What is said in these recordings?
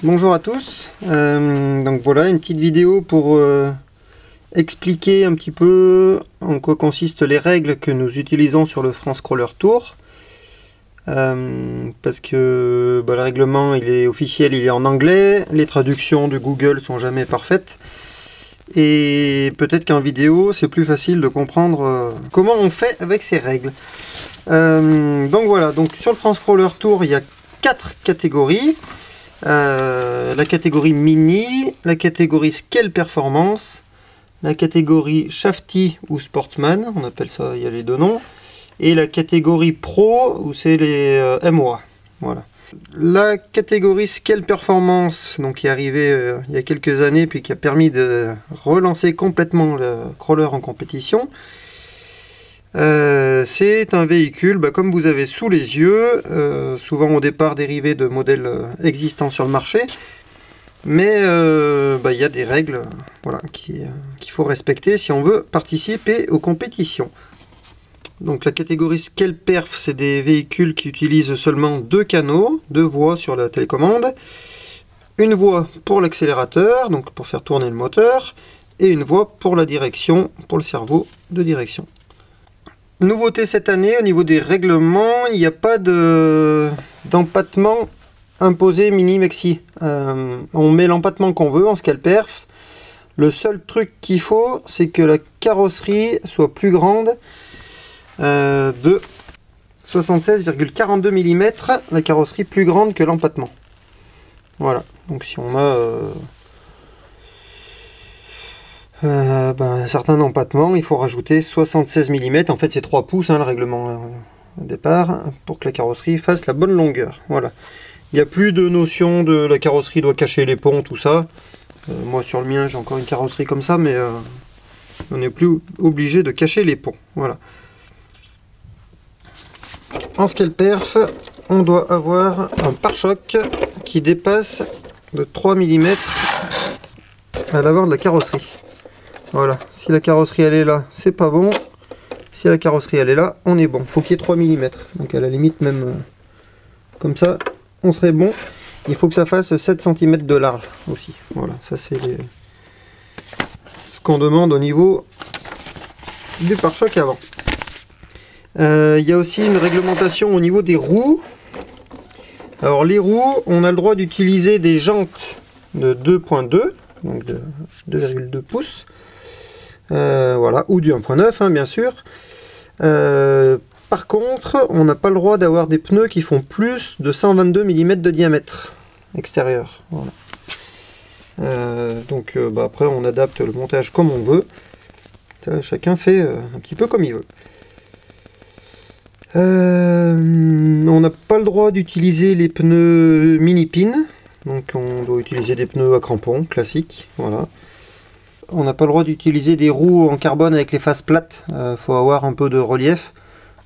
Bonjour à tous, donc voilà une petite vidéo pour expliquer un petit peu en quoi consistent les règles que nous utilisons sur le FranceCrawler Tour. Parce que le règlement il est officiel, il est en anglais, les traductions de Google sont jamais parfaites. Et peut-être qu'en vidéo c'est plus facile de comprendre comment on fait avec ces règles. Donc voilà, donc sur le FranceCrawler Tour il y a 4 catégories. La catégorie mini, la catégorie scale performance, la catégorie shafty ou sportsman, on appelle ça, il y a les deux noms, et la catégorie pro où c'est les MOA. Voilà. La catégorie scale performance, donc qui est arrivée il y a quelques années puis qui a permis de relancer complètement le crawler en compétition. C'est un véhicule comme vous avez sous les yeux, souvent au départ dérivé de modèles existants sur le marché, mais il y a des règles qu'il faut respecter si on veut participer aux compétitions. Donc la catégorie Scale Perf, c'est des véhicules qui utilisent seulement 2 canaux, 2 voies sur la télécommande, une voie pour l'accélérateur, donc pour faire tourner le moteur, et une voie pour la direction, pour le cerveau de direction. Nouveauté cette année, au niveau des règlements, il n'y a pas d'empattement imposé mini-maxi. On met l'empattement qu'on veut en scale perf. Le seul truc qu'il faut, c'est que la carrosserie soit plus grande de 76,42 mm, la carrosserie plus grande que l'empattement. Voilà, donc si on a un certain empattement, il faut rajouter 76 mm, en fait c'est 3 pouces le règlement au départ, pour que la carrosserie fasse la bonne longueur. Voilà. Il n'y a plus de notion de la carrosserie doit cacher les ponts, tout ça. Moi sur le mien j'ai encore une carrosserie comme ça, mais on n'est plus obligé de cacher les ponts. Voilà. En scale perf, on doit avoir un pare-choc qui dépasse de 3 mm à l'avant de la carrosserie. Voilà, si la carrosserie elle est là, c'est pas bon. Si la carrosserie elle est là, on est bon. Faut qu'il y ait 3 mm. Donc à la limite même comme ça, on serait bon. Il faut que ça fasse 7 cm de large aussi. Voilà, ça c'est ce qu'on demande au niveau du pare-choc avant. Il y a aussi une réglementation au niveau des roues. Alors les roues, on a le droit d'utiliser des jantes de 2.2, donc de 2,2 pouces. Voilà, ou du 1.9 bien sûr. Par contre, on n'a pas le droit d'avoir des pneus qui font plus de 122 mm de diamètre extérieur. Voilà. Après on adapte le montage comme on veut. Ça, chacun fait un petit peu comme il veut. On n'a pas le droit d'utiliser les pneus mini-pin. Donc on doit utiliser des pneus à crampons classiques. Voilà. On n'a pas le droit d'utiliser des roues en carbone avec les faces plates. Faut avoir un peu de relief.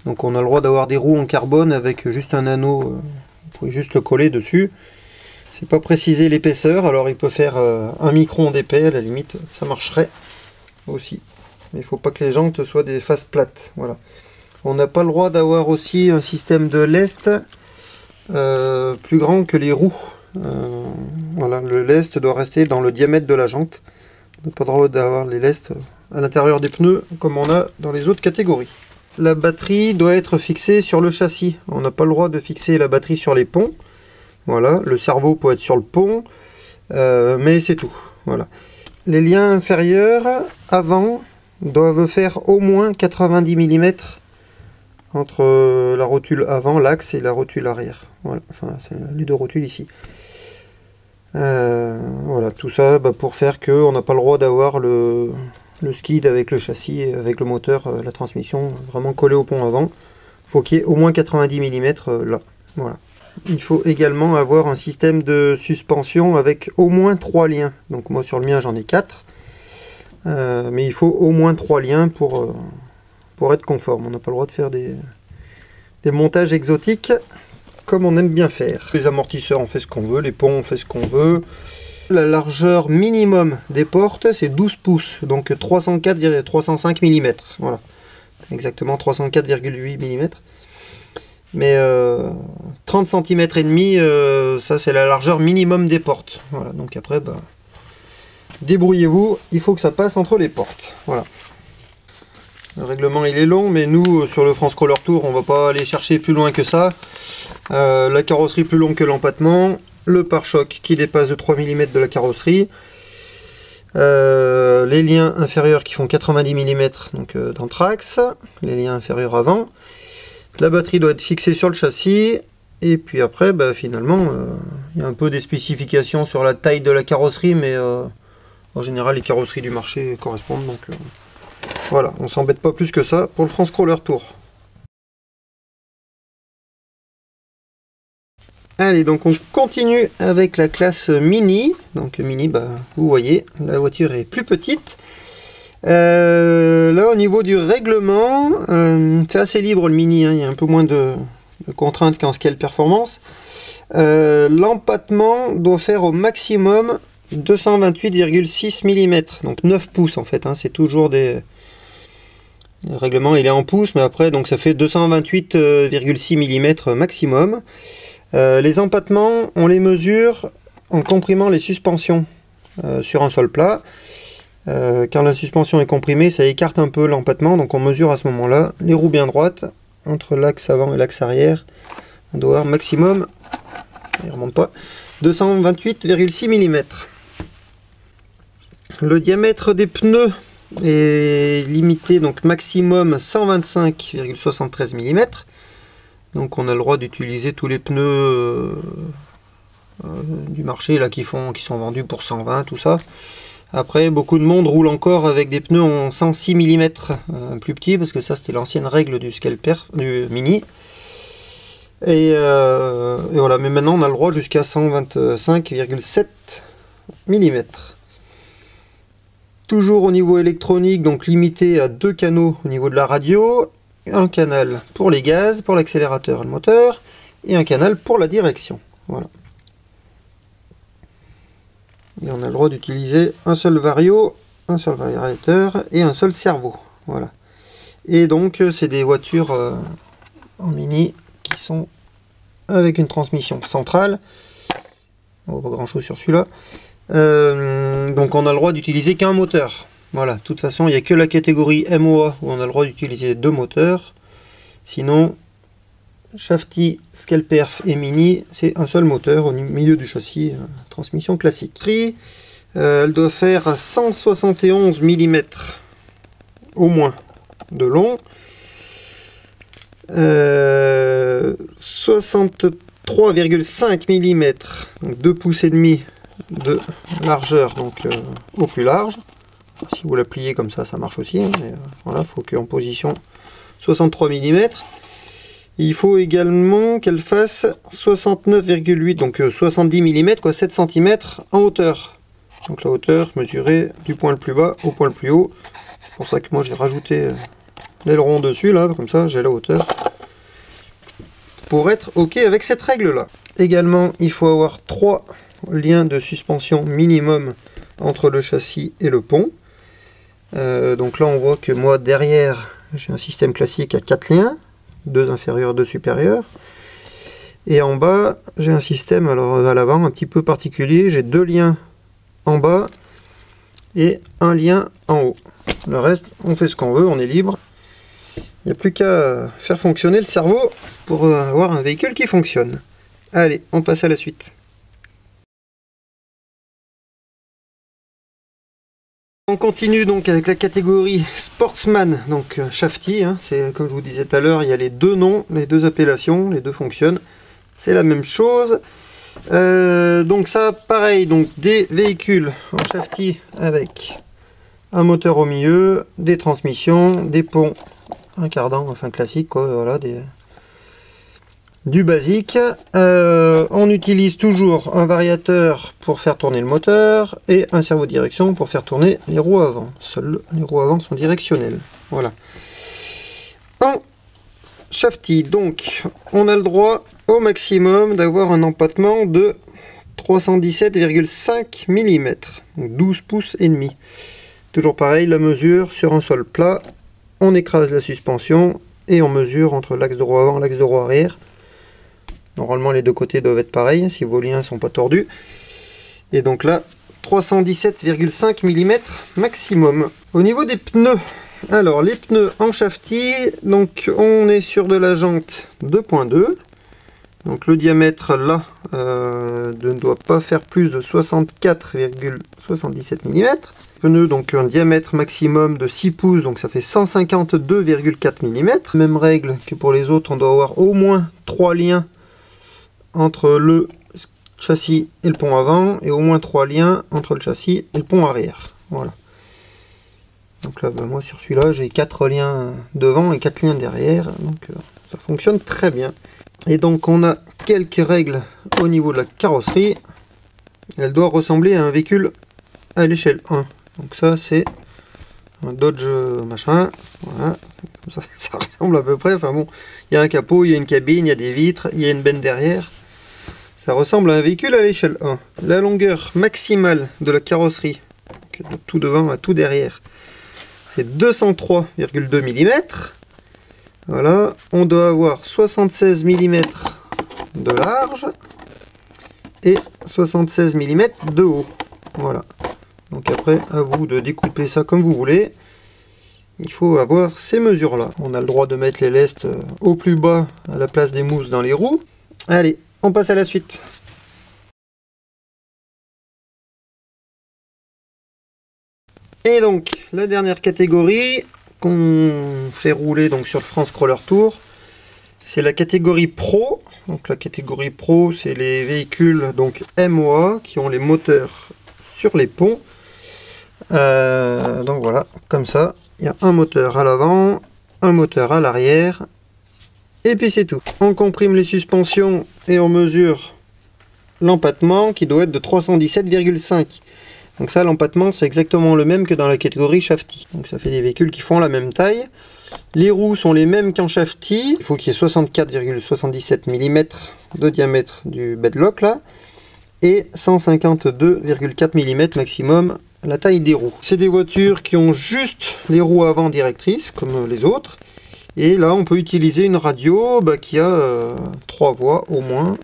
Donc on a le droit d'avoir des roues en carbone avec juste un anneau. Vous pouvez juste le coller dessus. C'est pas précisé l'épaisseur. Alors il peut faire 1 micron d'épais à la limite. Ça marcherait aussi. Mais il faut pas que les jantes soient des faces plates. Voilà. On n'a pas le droit d'avoir aussi un système de lest plus grand que les roues. Voilà, le lest doit rester dans le diamètre de la jante. On n'a pas le droit d'avoir les lestes à l'intérieur des pneus comme on a dans les autres catégories. La batterie doit être fixée sur le châssis. On n'a pas le droit de fixer la batterie sur les ponts. Voilà, le cerveau peut être sur le pont, mais c'est tout. Voilà. Les liens inférieurs avant doivent faire au moins 90 mm entre la rotule avant, l'axe, et la rotule arrière. Voilà, enfin c'est les deux rotules ici. Voilà, tout ça pour faire que on n'a pas le droit d'avoir le skid avec le châssis, avec le moteur, la transmission vraiment collé au pont avant. Faut qu'il y ait au moins 90 mm là. Voilà. Il faut également avoir un système de suspension avec au moins 3 liens. Donc moi sur le mien j'en ai 4. Mais il faut au moins 3 liens pour être conforme. On n'a pas le droit de faire des montages exotiques comme on aime bien faire. Les amortisseurs on fait ce qu'on veut, les ponts on fait ce qu'on veut. La largeur minimum des portes c'est 12 pouces, donc 305 mm. Voilà, exactement 304,8 mm. Mais 30 cm et demi, ça c'est la largeur minimum des portes. Voilà, donc après, bah, débrouillez-vous, il faut que ça passe entre les portes. Voilà. Le règlement il est long, mais nous sur le France Crawler Tour, on va pas aller chercher plus loin que ça. La carrosserie plus longue que l'empattement, le pare-choc qui dépasse de 3 mm de la carrosserie, les liens inférieurs qui font 90 mm donc d'anthrax, les liens inférieurs avant. La batterie doit être fixée sur le châssis, et puis après bah, finalement il y a un peu des spécifications sur la taille de la carrosserie, mais en général les carrosseries du marché correspondent, donc voilà, on s'embête pas plus que ça pour le France Crawler Tour. Allez, donc on continue avec la classe Mini. Donc Mini, bah, vous voyez, la voiture est plus petite. Là, au niveau du règlement, c'est assez libre le Mini, hein, il y a un peu moins de contraintes qu'en scale performance. L'empattement doit faire au maximum 228,6 mm, donc 9 pouces en fait, hein, c'est toujours des... Le règlement il est en pouces, mais après donc ça fait 228,6 mm maximum. Les empattements, on les mesure en comprimant les suspensions sur un sol plat. Quand la suspension est comprimée, ça écarte un peu l'empattement, donc on mesure à ce moment-là les roues bien droites, entre l'axe avant et l'axe arrière. On doit avoir maximum, il remonte pas, 228,6 mm. Le diamètre des pneus est limité, donc maximum 125,73 mm. Donc on a le droit d'utiliser tous les pneus du marché là qui sont vendus pour 120, tout ça. Après, beaucoup de monde roule encore avec des pneus en 106 mm plus petits, parce que ça c'était l'ancienne règle du du Mini. Et voilà, mais maintenant on a le droit jusqu'à 125,7 mm. Toujours au niveau électronique, donc limité à 2 canaux au niveau de la radio, un canal pour les gaz, pour l'accélérateur et le moteur, et un canal pour la direction. Voilà. Et on a le droit d'utiliser un seul vario, un seul variateur et un seul servo. Voilà. Et donc c'est des voitures en Mini qui sont avec une transmission centrale. On voit pas grand chose sur celui-là. Donc on a le droit d'utiliser qu'un moteur. Voilà, de toute façon il n'y a que la catégorie MOA où on a le droit d'utiliser 2 moteurs. Sinon, Shafty, Scaleperf et Mini, c'est un seul moteur au milieu du châssis, transmission classique. Elle doit faire 171 mm au moins de long, 63,5 mm, donc 2 pouces et demi de largeur, donc au plus large. Si vous la pliez comme ça, ça marche aussi, hein, mais voilà, il faut qu'en position 63 mm. Il faut également qu'elle fasse 69,8, donc 70 mm, quoi, 7 cm en hauteur. Donc la hauteur mesurée du point le plus bas au point le plus haut. C'est pour ça que moi j'ai rajouté l'aileron dessus, là, comme ça j'ai la hauteur. Pour être OK avec cette règle-là. Également, il faut avoir 3 liens de suspension minimum entre le châssis et le pont. Donc là on voit que moi derrière j'ai un système classique à 4 liens, 2 inférieurs, 2 supérieurs, et en bas j'ai un système, alors à l'avant un petit peu particulier, j'ai 2 liens en bas et un lien en haut. Le reste on fait ce qu'on veut, on est libre, il n'y a plus qu'à faire fonctionner le cerveau pour avoir un véhicule qui fonctionne. Allez, on passe à la suite. On continue donc avec la catégorie Sportsman, donc Shafty, hein, c'est comme je vous disais tout à l'heure, il y a les deux noms, les deux appellations, les deux fonctionnent, c'est la même chose. Donc ça, pareil, donc des véhicules en Shafty avec un moteur au milieu, des transmissions, des ponts, un cardan, enfin classique, quoi, voilà, du basique. On utilise toujours un variateur pour faire tourner le moteur et un servo de direction pour faire tourner les roues avant. Seules les roues avant sont directionnelles. Voilà. En Shafty, donc, on a le droit au maximum d'avoir un empattement de 317,5 mm, donc 12 pouces et demi. Toujours pareil, la mesure sur un sol plat, on écrase la suspension et on mesure entre l'axe de roue avant et l'axe de roue arrière. Normalement les deux côtés doivent être pareils si vos liens sont pas tordus. Et donc là 317,5 mm maximum. Au niveau des pneus, alors les pneus en shafty, donc on est sur de la jante 2.2. Donc le diamètre là ne doit pas faire plus de 64,77 mm. Pneu donc un diamètre maximum de 6 pouces, donc ça fait 152,4 mm. Même règle que pour les autres, on doit avoir au moins 3 liens entre le châssis et le pont avant, et au moins 3 liens entre le châssis et le pont arrière. Voilà. Donc là, moi sur celui-là, j'ai 4 liens devant et 4 liens derrière, donc ça fonctionne très bien. Et donc on a quelques règles au niveau de la carrosserie. Elle doit ressembler à un véhicule à l'échelle 1. Donc ça c'est un Dodge machin, voilà, ça ressemble à peu près. Enfin bon, il y a un capot, il y a une cabine, il y a des vitres, il y a une benne derrière. Ça ressemble à un véhicule à l'échelle 1. La longueur maximale de la carrosserie, de tout devant à tout derrière, c'est 203,2 mm. Voilà, on doit avoir 76 mm de large et 76 mm de haut. Voilà. Donc après, à vous de découper ça comme vous voulez. Il faut avoir ces mesures-là. On a le droit de mettre les lestes au plus bas à la place des mousses dans les roues. Allez, on passe à la suite. Et donc, la dernière catégorie qu'on fait rouler donc sur le France Crawler Tour, c'est la catégorie Pro. Donc la catégorie Pro, c'est les véhicules donc MOA qui ont les moteurs sur les ponts. Donc voilà, comme ça, il y a un moteur à l'avant, un moteur à l'arrière, et puis c'est tout. On comprime les suspensions et on mesure l'empattement qui doit être de 317,5. Donc ça, l'empattement, c'est exactement le même que dans la catégorie shafty. Donc ça fait des véhicules qui font la même taille. Les roues sont les mêmes qu'en shafty. Il faut qu'il y ait 64,77 mm de diamètre du bedlock là. Et 152,4 mm maximum la taille des roues. C'est des voitures qui ont juste les roues avant directrices, comme les autres. Et là, on peut utiliser une radio qui a 3 voies au moins.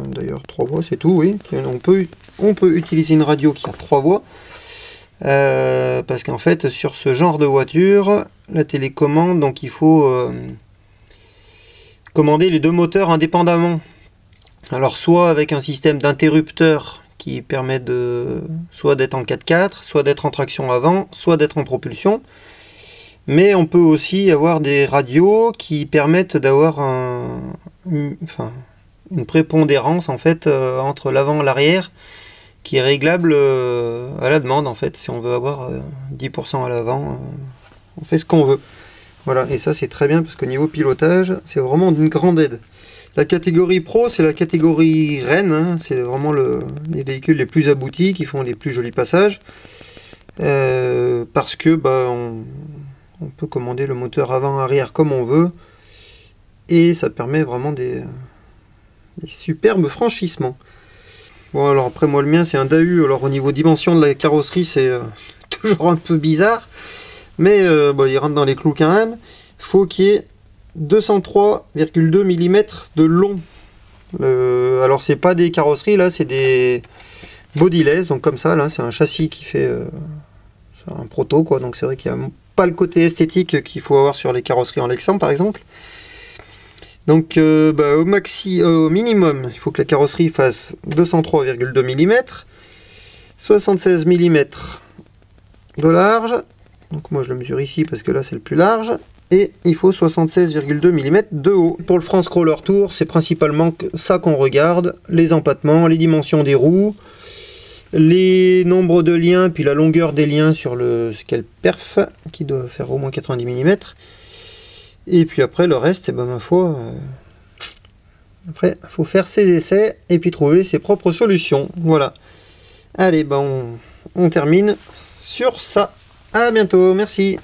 D'ailleurs, 3 voies, c'est tout, oui. On peut utiliser une radio qui a 3 voies. Parce qu'en fait, sur ce genre de voiture, la télécommande, donc il faut commander les deux moteurs indépendamment. Alors, soit avec un système d'interrupteur qui permet soit d'être en 4x4, soit d'être en traction avant, soit d'être en propulsion. Mais on peut aussi avoir des radios qui permettent d'avoir une prépondérance en fait entre l'avant et l'arrière qui est réglable à la demande en fait. Si on veut avoir 10% à l'avant, on fait ce qu'on veut. Voilà, et ça c'est très bien parce qu'au niveau pilotage, c'est vraiment d'une grande aide. La catégorie Pro, c'est la catégorie reine, hein, c'est vraiment les véhicules les plus aboutis qui font les plus jolis passages. Parce que on peut commander le moteur avant-arrière comme on veut. Et ça permet vraiment des superbes franchissements. Bon, alors après, moi le mien c'est un DAU, alors au niveau dimension de la carrosserie, c'est toujours un peu bizarre. Mais il rentre dans les clous quand même. Il faut qu'il y ait 203,2 mm de long. Alors c'est pas des carrosseries là, c'est des bodyless, donc comme ça là, c'est un châssis qui fait un proto quoi, donc c'est vrai qu'il n'y a pas le côté esthétique qu'il faut avoir sur les carrosseries en Lexan par exemple. Donc au minimum, il faut que la carrosserie fasse 203,2 mm, 76 mm de large, donc moi je le mesure ici parce que là c'est le plus large, et il faut 76,2 mm de haut. Pour le France Crawler Tour, c'est principalement ça qu'on regarde, les empattements, les dimensions des roues, les nombres de liens, puis la longueur des liens sur le scale perf, qui doit faire au moins 90 mm. Et puis après, le reste, ma foi, après, il faut faire ses essais et puis trouver ses propres solutions. Voilà. Allez, on termine sur ça. À bientôt, merci.